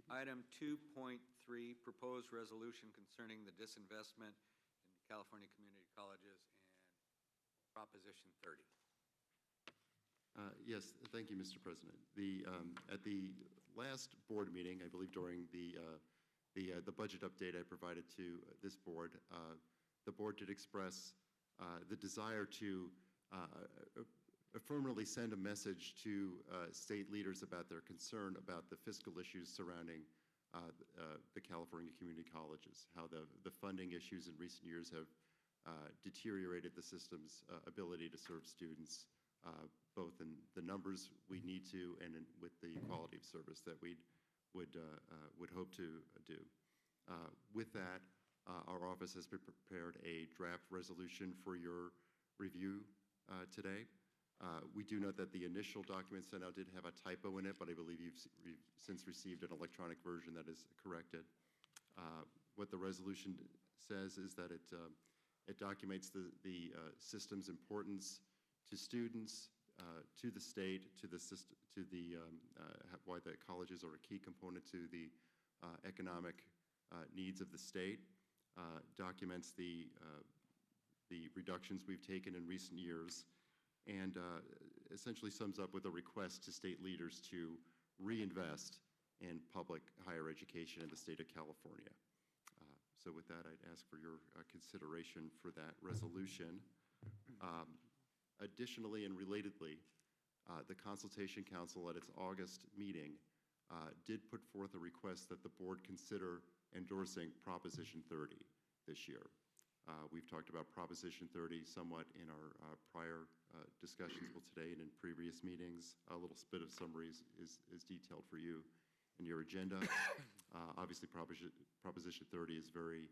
Item 2.3, proposed resolution concerning the disinvestment in California community colleges and Proposition 30. Yes, thank you, Mr. President. At the last board meeting, I believe during the budget update I provided to this board, the board did express the desire to affirmatively send a message to state leaders about their concern about the fiscal issues surrounding the California community colleges, how the funding issues in recent years have deteriorated the system's ability to serve students, both in the numbers we need to and with the quality of service that we would hope to do. With that, our office has prepared a draft resolution for your review today. We do note that the initial document sent out did have a typo in it, but I believe you've since received an electronic version that is corrected. What the resolution says is that it documents the system's importance to students, to the state, to the system, why the colleges are a key component to the economic needs of the state. Documents the reductions we've taken in recent years, and essentially sums up with a request to state leaders to reinvest in public higher education in the state of California. So with that, I'd ask for your consideration for that resolution. Additionally and relatedly, the Consultation Council at its August meeting did put forth a request that the board consider endorsing Proposition 30 this year. We've talked about Proposition 30 somewhat in our prior discussions both today and in previous meetings. A little bit of summaries is detailed for you in your agenda. Obviously, Proposition 30 is very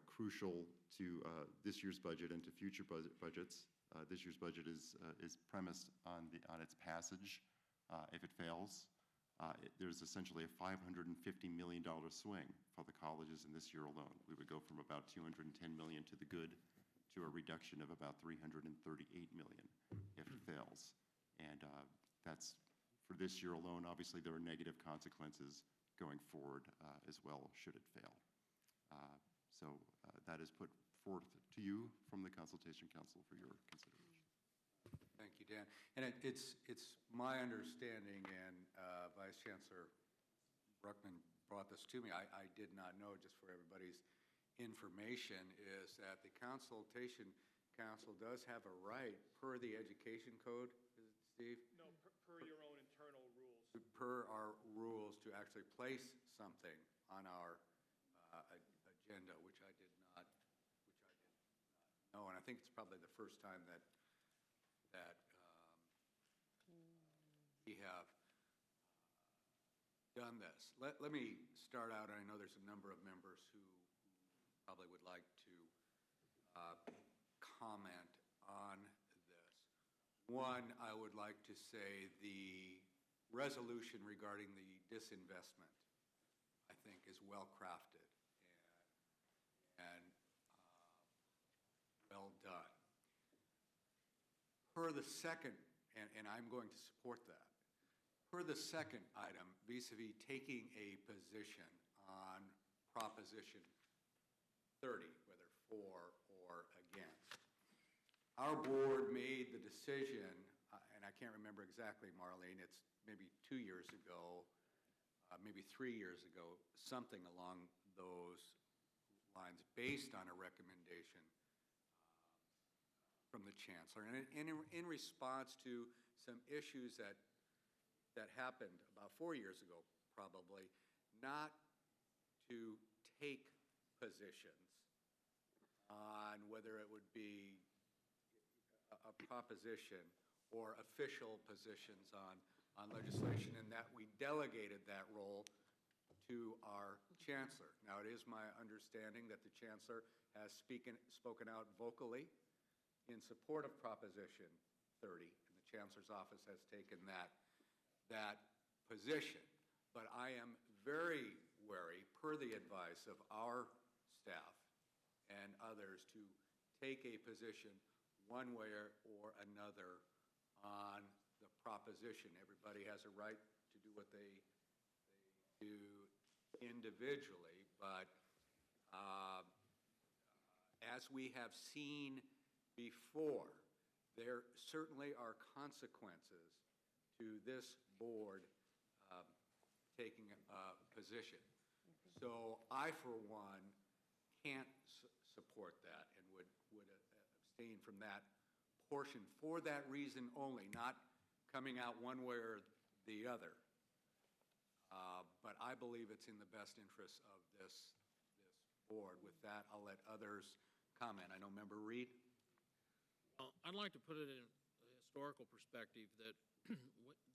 crucial to this year's budget and to future budgets. This year's budget is premised on its passage. If it fails, there's essentially a $550 million swing for the colleges in this year alone. We would go from about $210 million to the good to a reduction of about $338 million if it fails. And that's for this year alone. Obviously, there are negative consequences going forward as well should it fail. So that is put forth to you from the Consultation Council for your consideration. Thank you, Dan. And it's my understanding, and Vice Chancellor Bruckman brought this to me, I did not know, just for everybody's information, is that the Consultation Council does have a right, per the Education Code, is it, Steve? No, per your own internal rules. Per our rules to actually place something on our agenda, which I did not know. And I think it's probably the first time that we have done this. Let me start out. I know there's a number of members who probably would like to comment on this. One, I would like to say the resolution regarding the disinvestment, I think, is well crafted and well done. Per the second, and I'm going to support that, per the second item, vis-a-vis taking a position on Proposition 30, whether for or against, our board made the decision, and I can't remember exactly, Marlene, it's maybe 2 years ago, maybe 3 years ago, something along those lines, based on a recommendation from the Chancellor, and in response to some issues that happened about 4 years ago, probably, not to take positions on whether it would be a proposition or official positions on legislation, and that we delegated that role to our Chancellor. Now, it is my understanding that the Chancellor has spoken out vocally in support of Proposition 30, and the Chancellor's office has taken that position. But I am very wary, per the advice of our staff and others, to take a position one way or another on the proposition. Everybody has a right to do what they do individually, but as we have seen before, there certainly are consequences to this board taking a position. So I, for one, can't support that and would abstain from that portion for that reason only, not coming out one way or the other. But I believe it's in the best interest of this board. With that, I'll let others comment. I know Member Reed. Well, I'd like to put it in a historical perspective that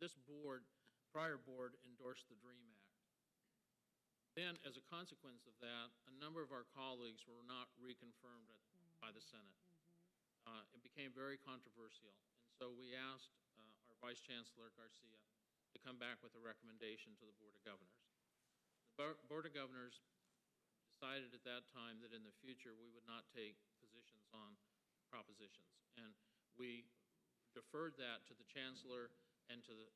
this board, prior board, endorsed the DREAM Act. Then, as a consequence of that, a number of our colleagues were not reconfirmed by the Senate. It became very controversial, and so we asked our Vice Chancellor Garcia to come back with a recommendation to the Board of Governors. The Board of Governors decided at that time that in the future we would not take positions on propositions, and we deferred that to the Chancellor and to the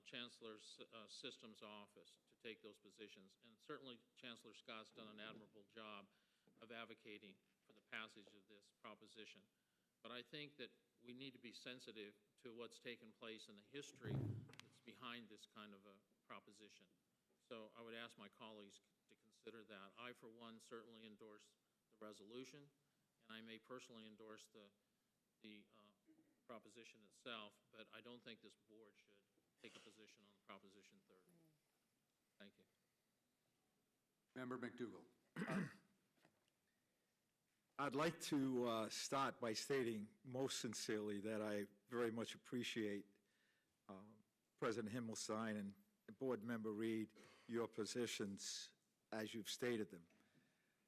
Chancellor's Systems Office to take those positions. And certainly Chancellor Scott's done an admirable job of advocating for the passage of this proposition. But I think that we need to be sensitive to what's taken place in the history that's behind this kind of a proposition. So I would ask my colleagues to consider that. I, for one, certainly endorse the resolution, and I may personally endorse the proposition itself, but I don't think this board should take a position on the Proposition 30. Thank you. Member McDougall. I'd like to start by stating most sincerely that I very much appreciate President Himmelstein and Board Member Reed, your positions as you've stated them.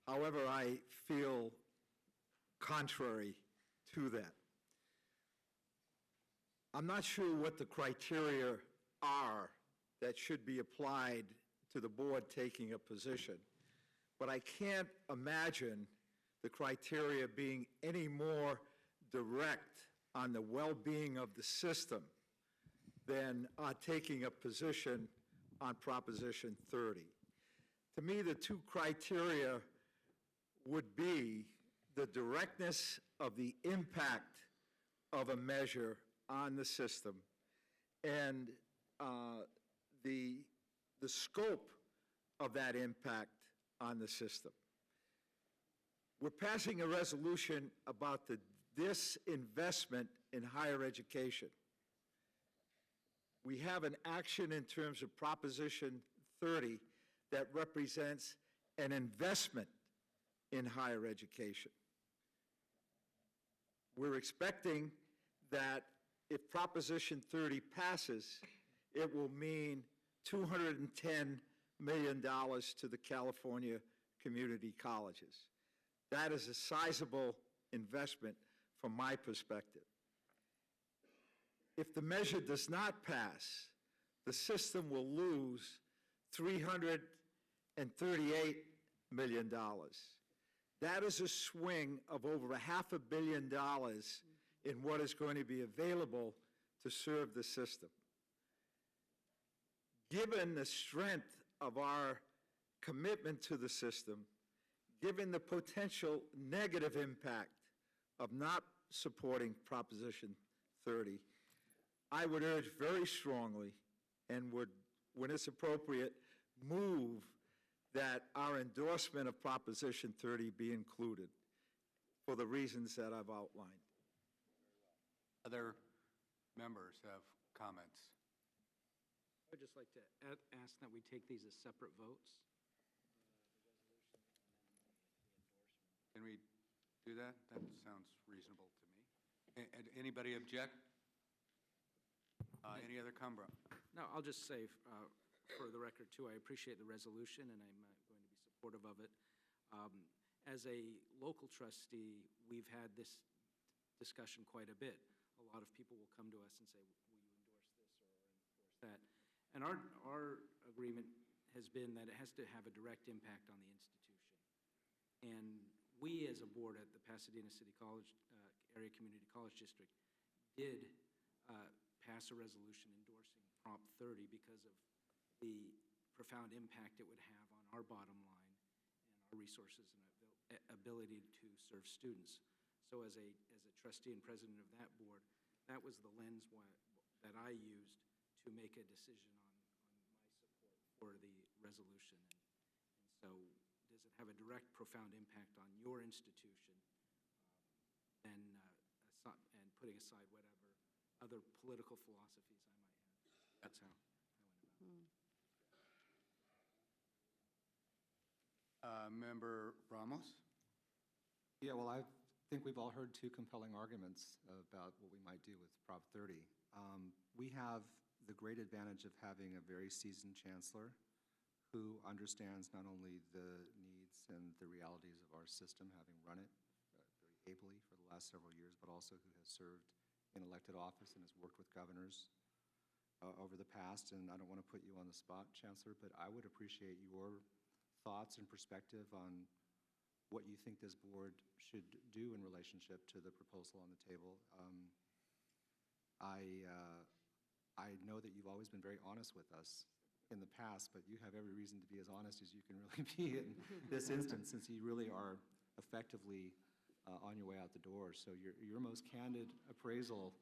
However, I feel contrary to that. I'm not sure what the criteria are that should be applied to the board taking a position, but I can't imagine the criteria being any more direct on the well-being of the system than taking a position on Proposition 30. To me, the two criteria would be the directness of the impact of a measure on the system and the scope of that impact on the system. We're passing a resolution about the disinvestment in higher education. We have an action in terms of Proposition 30 that represents an investment in higher education. We're expecting that if Proposition 30 passes, it will mean $210 million to the California community colleges. That is a sizable investment from my perspective. If the measure does not pass, the system will lose $338 million. That is a swing of over $500 million in what is going to be available to serve the system. Given the strength of our commitment to the system, given the potential negative impact of not supporting Proposition 30, I would urge very strongly and would, when it's appropriate, move that our endorsement of Proposition 30 be included for the reasons that I've outlined. Other members have comments. I would just like to ask that we take these as separate votes. Can we do that? That sounds reasonable to me. Anybody object? Any other comment? No, I'll just say for the record, too, I appreciate the resolution, and I'm going to be supportive of it. As a local trustee, we've had this discussion quite a bit. A lot of people will come to us and say, will you endorse this or endorse that? And our agreement has been that it has to have a direct impact on the institution. And we, as a board at the Pasadena City College Area Community College District, did pass a resolution endorsing Prop 30 because of the profound impact it would have on our bottom line and our resources and ability to serve students. So as a trustee and president of that board, that was the lens that I used to make a decision on my support for the resolution. And so does it have a direct, profound impact on your institution? And putting aside whatever other political philosophies I might have. That's how I went about it. Member Ramos? Yeah, well, I think we've all heard two compelling arguments about what we might do with Prop 30. We have the great advantage of having a very seasoned chancellor who understands not only the needs and the realities of our system, having run it very ably for the last several years, but also who has served in elected office and has worked with governors over the past. And I don't want to put you on the spot, Chancellor, but I would appreciate your thoughts and perspective on what you think this board should do in relationship to the proposal on the table. I know that you've always been very honest with us in the past, but you have every reason to be as honest as you can really be in this instance, since you really are effectively on your way out the door. So your most candid appraisal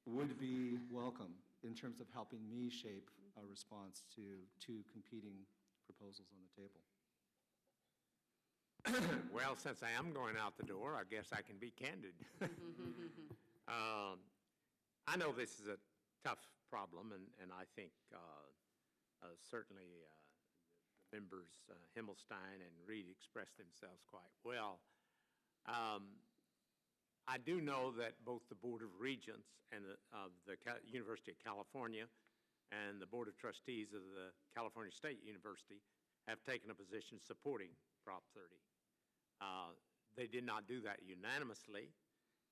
would be welcome in terms of helping me shape a response to two competing proposals on the table. Well, since I am going out the door, I guess I can be candid. I know this is a tough problem, and I think certainly the members Himmelstein and Reed expressed themselves quite well. I do know that both the Board of Regents and of the University of California and the Board of Trustees of the California State University have taken a position supporting Prop 30. They did not do that unanimously.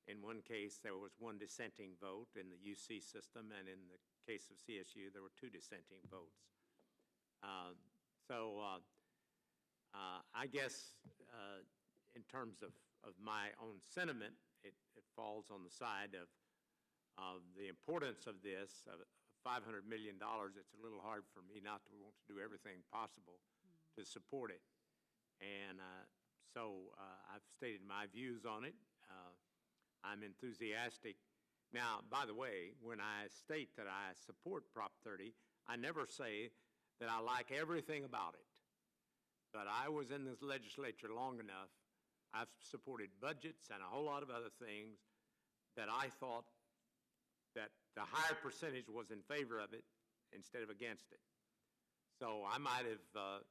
In one case, there was one dissenting vote in the UC system, and in the case of CSU, there were two dissenting votes. I guess in terms of my own sentiment, it falls on the side of the importance of this, of $500 million. It's a little hard for me not to want to do everything possible to support it. And so I've stated my views on it. I'm enthusiastic. Now, by the way, when I state that I support Prop 30, I never say that I like everything about it. But I was in this legislature long enough. I've supported budgets and a whole lot of other things that I thought that the higher percentage was in favor of it instead of against it. So I might have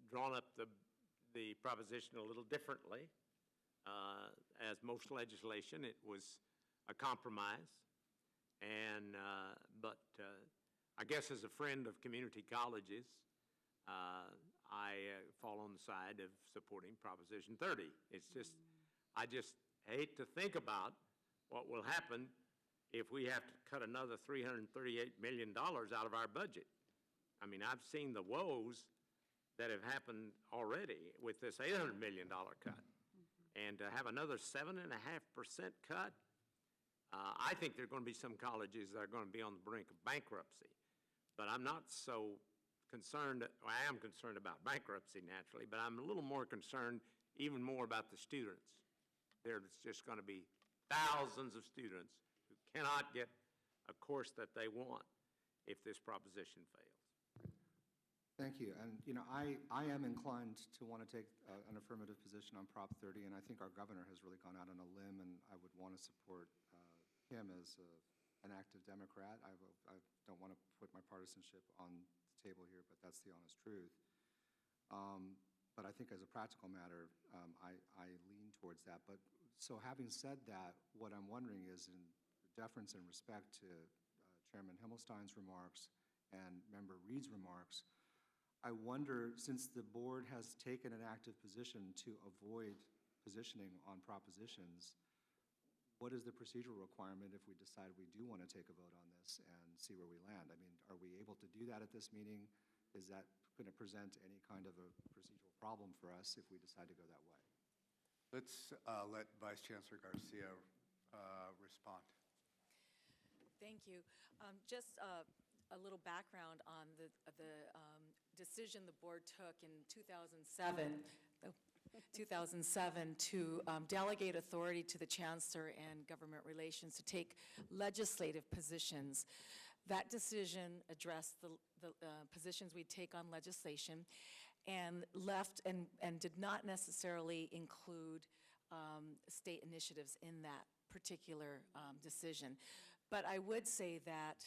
drawn up the proposition a little differently. As most legislation, it was a compromise. And, but I guess as a friend of community colleges, I fall on the side of supporting Proposition 30. It's just, I just hate to think about what will happen if we have to cut another $338 million out of our budget. I mean, I've seen the woes that have happened already with this $800 million cut. And to have another 7.5% cut, I think there are going to be some colleges that are going to be on the brink of bankruptcy. But I'm not so concerned, well, I am concerned about bankruptcy naturally, but I'm a little more concerned even more about the students. There's just going to be thousands of students who cannot get a course that they want if this proposition fails. Thank you. And, you know, I am inclined to want to take an affirmative position on Prop 30, and I think our governor has really gone out on a limb, and I would want to support him as an active Democrat. I don't want to put my partisanship on the table here, but that's the honest truth. But I think as a practical matter, I lean towards that. But so having said that, what I'm wondering is, in deference and respect to Chairman Himmelstein's remarks and Member Reed's remarks, I wonder, since the board has taken an active position to avoid positioning on propositions, what is the procedural requirement if we decide we do want to take a vote on this and see where we land? I mean, are we able to do that at this meeting? Is that going to present any kind of a procedural problem for us if we decide to go that way? Let's let Vice Chancellor Garcia respond. Thank you. Just a little background on the decision the board took in 2007 to delegate authority to the Chancellor and Government Relations to take legislative positions. That decision addressed the positions we take on legislation and left and did not necessarily include state initiatives in that particular decision. But I would say that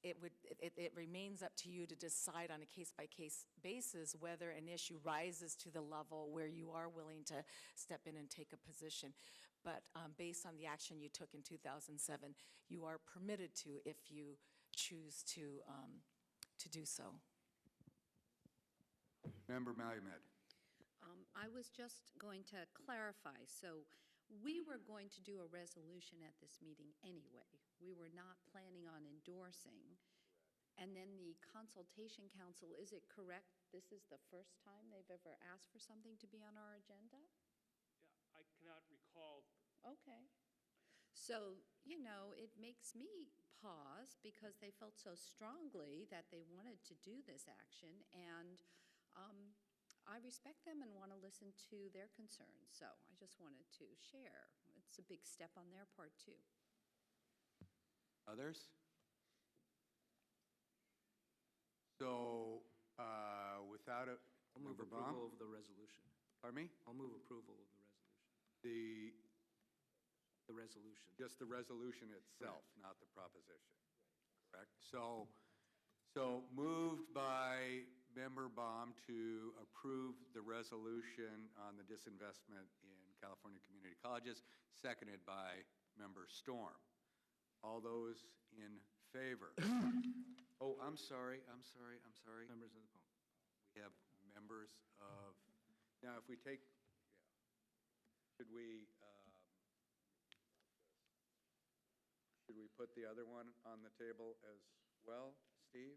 it remains up to you to decide on a case-by-case basis whether an issue rises to the level where you are willing to step in and take a position. But based on the action you took in 2007, you are permitted to if you choose to do so. Member Malumed. I was just going to clarify. So we were going to do a resolution at this meeting anyway. We were not planning on endorsing. And then the Consultation Council, is it correct, this is the first time they've ever asked for something to be on our agenda? Yeah, I cannot recall. Okay. So, you know, it makes me pause because they felt so strongly that they wanted to do this action, and I respect them and want to listen to their concerns. So I just wanted to share. It's a big step on their part, too. Others? So, without a... I'll move Member Baum? approval of the resolution. Pardon me? I'll move approval of the resolution. The resolution. Just the resolution itself, not the proposition. Correct? So moved by Member Baum to approve the resolution on the disinvestment in California community colleges, seconded by Member Storm. All those in favor? Oh, I'm sorry. Members of the public. We have members of, now if we take, should we put the other one on the table as well, Steve?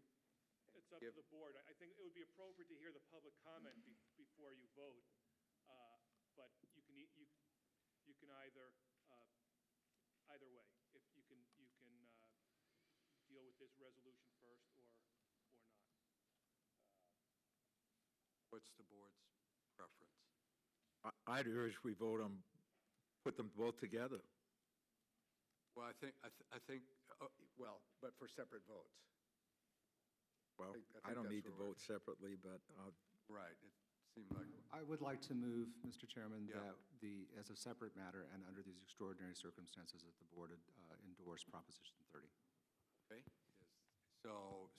It's up to the board. I think it would be appropriate to hear the public comment before you vote. But you can either way. If you can deal with this resolution first or not. What's the board's preference? I'd urge we vote on, put them both together. Well, I think, well, but for separate votes. Well, I think I don't that's need to where vote separately, but Right, it seemed like, I would like to move, Mr. Chairman, Yeah. that as a separate matter and under these extraordinary circumstances, that the board endorse Proposition 30. okay. So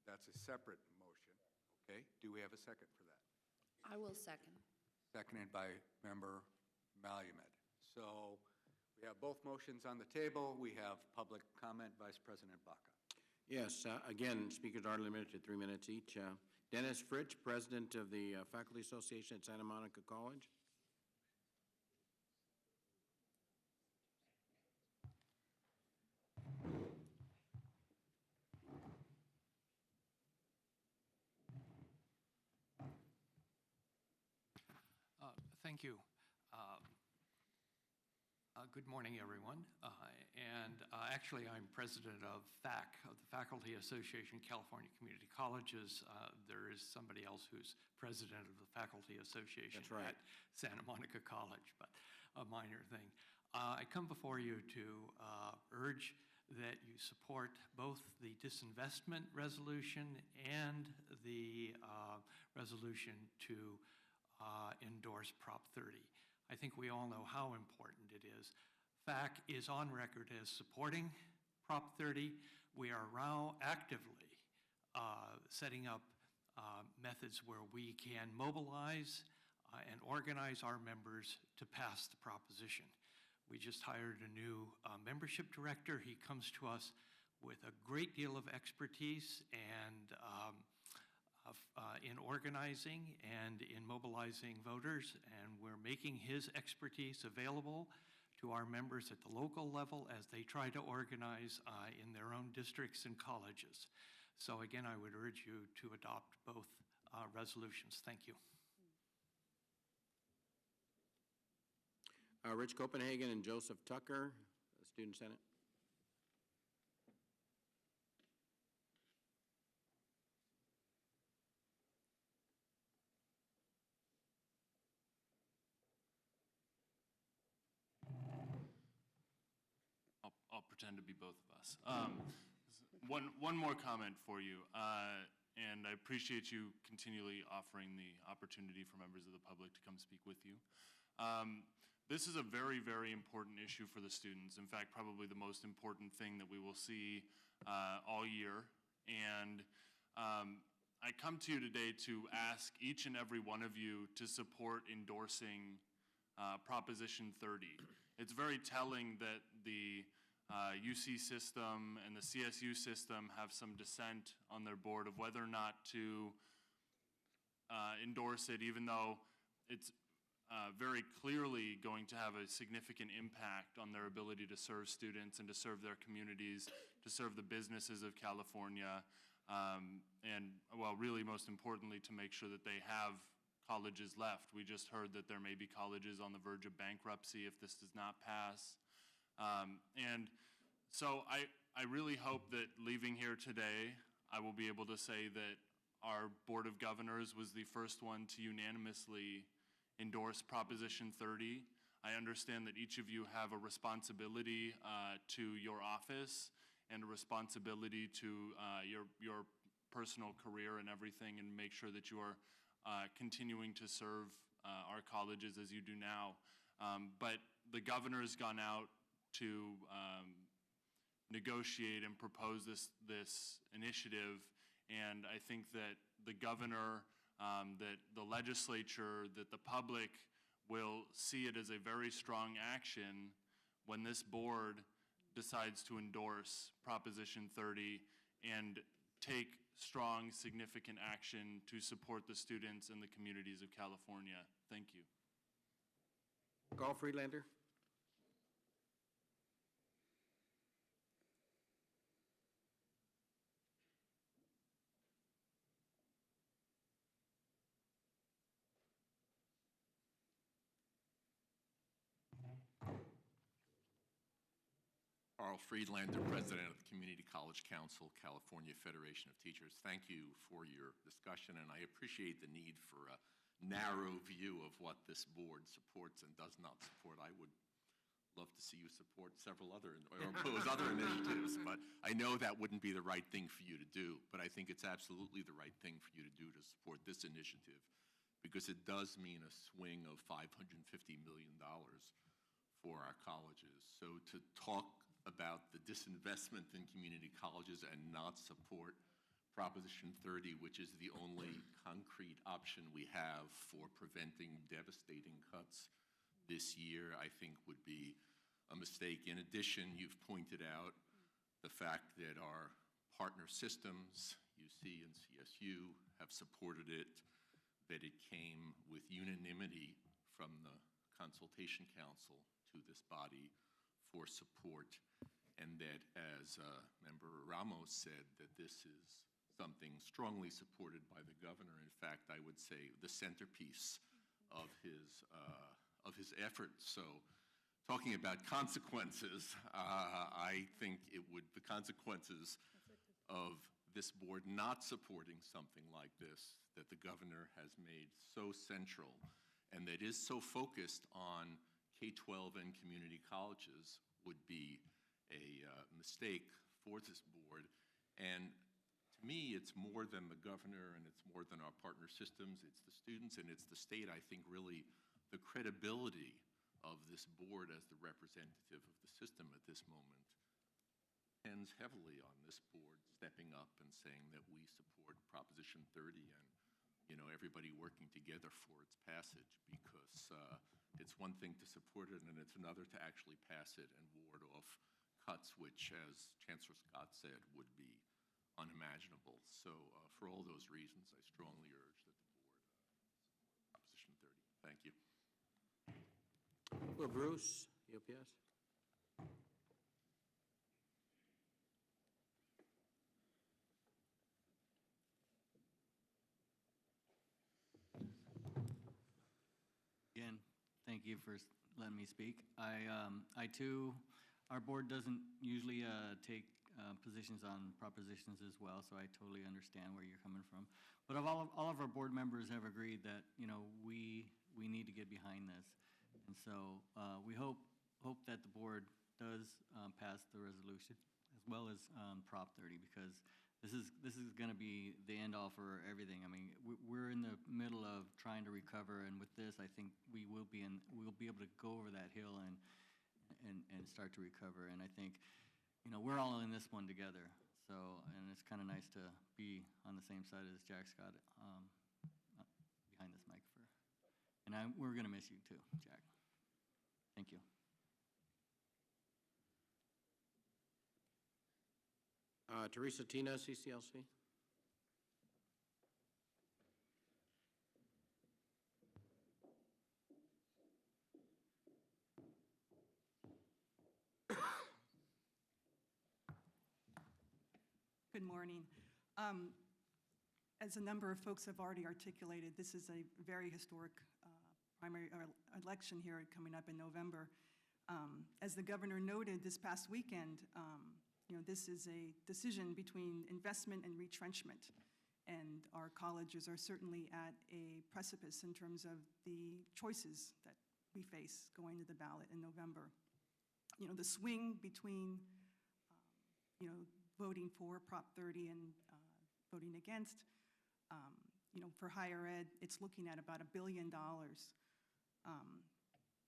that's a separate motion, okay? Do we have a second for that? I will second. Seconded by Member Malumed. So we have both motions on the table. We have public comment. Vice President Baca. Yes, again, speakers are limited to 3 minutes each. Dennis Fritsch, President of the Faculty Association at Santa Monica College. Thank you. Good morning, everyone. Actually, I'm president of FAC, of the Faculty Association California Community Colleges. There is somebody else who's president of the Faculty Association That's right. at Santa Monica College, but a minor thing. I come before you to urge that you support both the disinvestment resolution and the resolution to endorse Prop 30. I think we all know how important it is. FAC is on record as supporting Prop 30. We are now actively setting up methods where we can mobilize and organize our members to pass the proposition. We just hired a new membership director. He comes to us with a great deal of expertise and in organizing and in mobilizing voters, and we're making his expertise available to our members at the local level as they try to organize in their own districts and colleges. So again, I would urge you to adopt both resolutions. Thank you. Rich Copenhagen and Joseph Tucker, Student Senate. pretend to be both of us. One more comment for you, and I appreciate you continually offering the opportunity for members of the public to come speak with you. This is a very, very important issue for the students. In fact, probably the most important thing that we will see all year. And I come to you today to ask each and every one of you to support endorsing Proposition 30. It's very telling that the UC system and the CSU system have some dissent on their board of whether or not to endorse it, even though it's very clearly going to have a significant impact on their ability to serve students and to serve their communities, to serve the businesses of California, and, well, really most importantly, to make sure that they have colleges left. We just heard that there may be colleges on the verge of bankruptcy if this does not pass. And so I really hope that leaving here today, I will be able to say that our Board of Governors was the first one to unanimously endorse Proposition 30. I understand that each of you have a responsibility to your office and a responsibility to your personal career and everything, and make sure that you are continuing to serve our colleges as you do now. But the governor has gone out to negotiate and propose this initiative, and I think that the governor, that the legislature, that the public will see it as a very strong action when this board decides to endorse Proposition 30 and take strong, significant action to support the students and the communities of California. Thank you. Carl Friedlander? Carl Friedlander, President of the Community College Council, California Federation of Teachers. Thank you for your discussion, and I appreciate the need for a narrow view of what this board supports and does not support. I would love to see you support several other, or oppose other initiatives, but I know that wouldn't be the right thing for you to do, but I think it's absolutely the right thing for you to do to support this initiative, because it does mean a swing of $550 million for our colleges. So to talk about the disinvestment in community colleges and not support Proposition 30, which is the only concrete option we have for preventing devastating cuts this year, I think would be a mistake. In addition, you've pointed out the fact that our partner systems, UC and CSU, have supported it, that it came with unanimity from the Consultation Council to this body for support, and that, as Member Ramos said, that this is something strongly supported by the governor. In fact, I would say the centerpiece of his efforts. So, talking about consequences, I think the consequences of this board not supporting something like this that the governor has made so central and that is so focused on K-12 and community colleges would be a mistake for this board. And to me, it's more than the governor and it's more than our partner systems. It's the students and it's the state. I think really the credibility of this board as the representative of the system at this moment depends heavily on this board stepping up and saying that we support Proposition 30 and, you know, everybody working together for its passage, because it's one thing to support it and it's another to actually pass it and ward off cuts, which, as Chancellor Scott said, would be unimaginable. So for all those reasons, I strongly urge that the board support Proposition 30. Thank you. Well, Bruce, UPS. Again, thank you for letting me speak. I too, our board doesn't usually take positions on propositions as well, so I totally understand where you're coming from. But all of our board members have agreed that, you know, we need to get behind this. And so we hope that the board does pass the resolution, as well as Prop 30, because this is going to be the end-all for everything. I mean, we're in the middle of trying to recover, and with this, I think we'll be able to go over that hill and start to recover. And I think, we're all in this one together. So, and it's kind of nice to be on the same side as Jack Scott behind this mic and we're going to miss you too, Jack. Thank you. Teresa Tina, CCLC. Good morning. As a number of folks have already articulated, this is a very historic primary election here coming up in November. As the governor noted this past weekend, this is a decision between investment and retrenchment, and our colleges are certainly at a precipice in terms of the choices that we face going to the ballot in November. The swing between, voting for Prop 30 and voting against, for higher ed, it's looking at about $1 billion.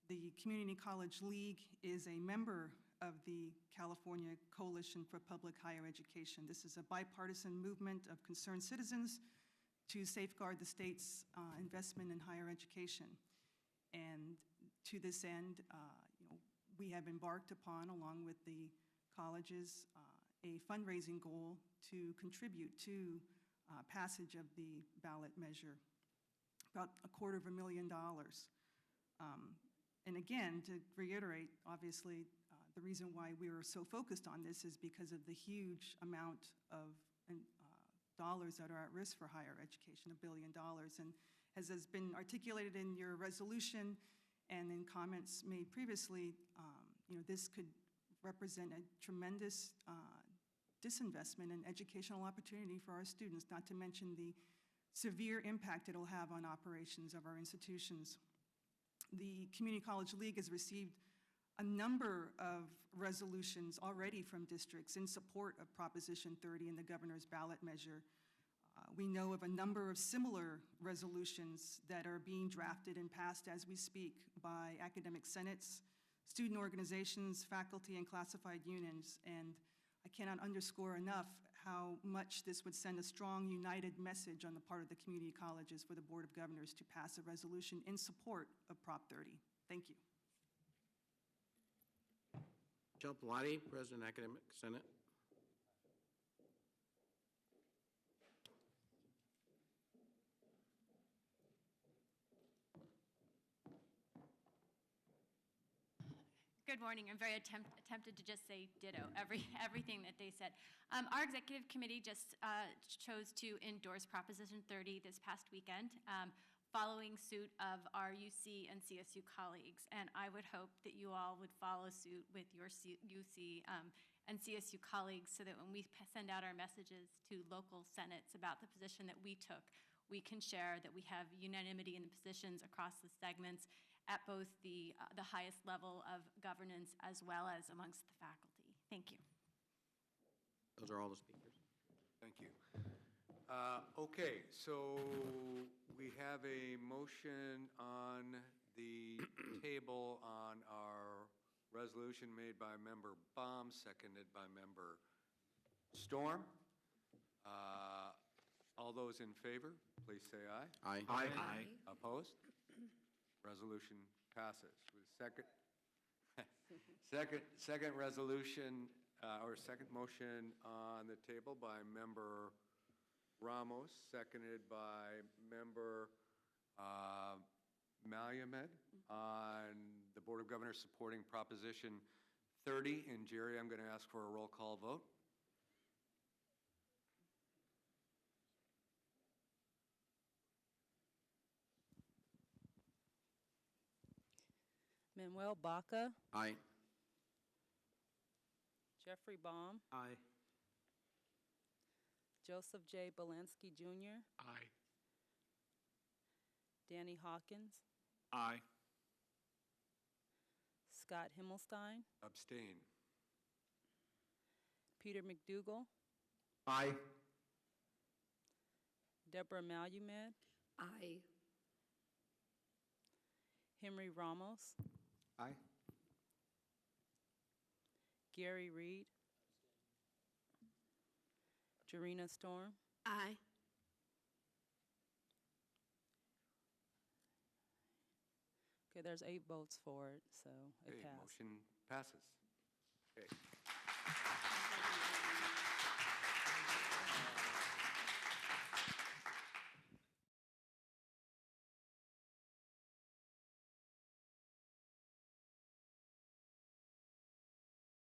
The Community College League is a member of the California Coalition for Public Higher Education. This is a bipartisan movement of concerned citizens to safeguard the state's investment in higher education. And to this end, we have embarked upon, along with the colleges, a fundraising goal to contribute to passage of the ballot measure, about $250,000. And again, to reiterate, obviously, the reason why we are so focused on this is because of the huge amount of dollars that are at risk for higher education, $1 billion. And as has been articulated in your resolution and in comments made previously, this could represent a tremendous disinvestment in educational opportunity for our students, not to mention the severe impact it'll have on operations of our institutions. The Community College League has received a number of resolutions already from districts in support of Proposition 30 and the governor's ballot measure. We know of a number of similar resolutions that are being drafted and passed as we speak by academic senates, student organizations, faculty, and classified unions. And I cannot underscore enough how much this would send a strong, united message on the part of the community colleges for the Board of Governors to pass a resolution in support of Prop 30. Thank you. Michelle Pilati, President, Academic Senate. Good morning. I'm very tempted to just say ditto, everything that they said. Our executive committee just chose to endorse Proposition 30 this past weekend, following suit of our UC and CSU colleagues. And I would hope that you all would follow suit with your UC and CSU colleagues so that when we send out our messages to local senates about the position that we took, we can share that we have unanimity in the positions across the segments at both the highest level of governance as well as amongst the faculty. Thank you. Those are all the speakers. Thank you. Okay, so we have a motion on the table on our resolution made by Member Baum, seconded by Member Storm. All those in favor, please say aye. Aye. Aye. Aye. Opposed? Resolution passes. With second resolution, or second motion on the table by Member Ramos, seconded by Member Malumed on the Board of Governors supporting Proposition 30. And Jerry, I'm going to ask for a roll call vote. Manuel Baca. Aye. Jeffrey Baum. Aye. Joseph J. Belansky Jr. Aye. Danny Hawkins. Aye. Scott Himmelstein, Abstain. Peter McDougall, Aye. Deborah Malumed, Aye. Henry Ramos, Aye. Gary Reed, Jarena Storm, Aye. okay, there's 8 votes for it, so it Okay, passed. motion passes. Okay.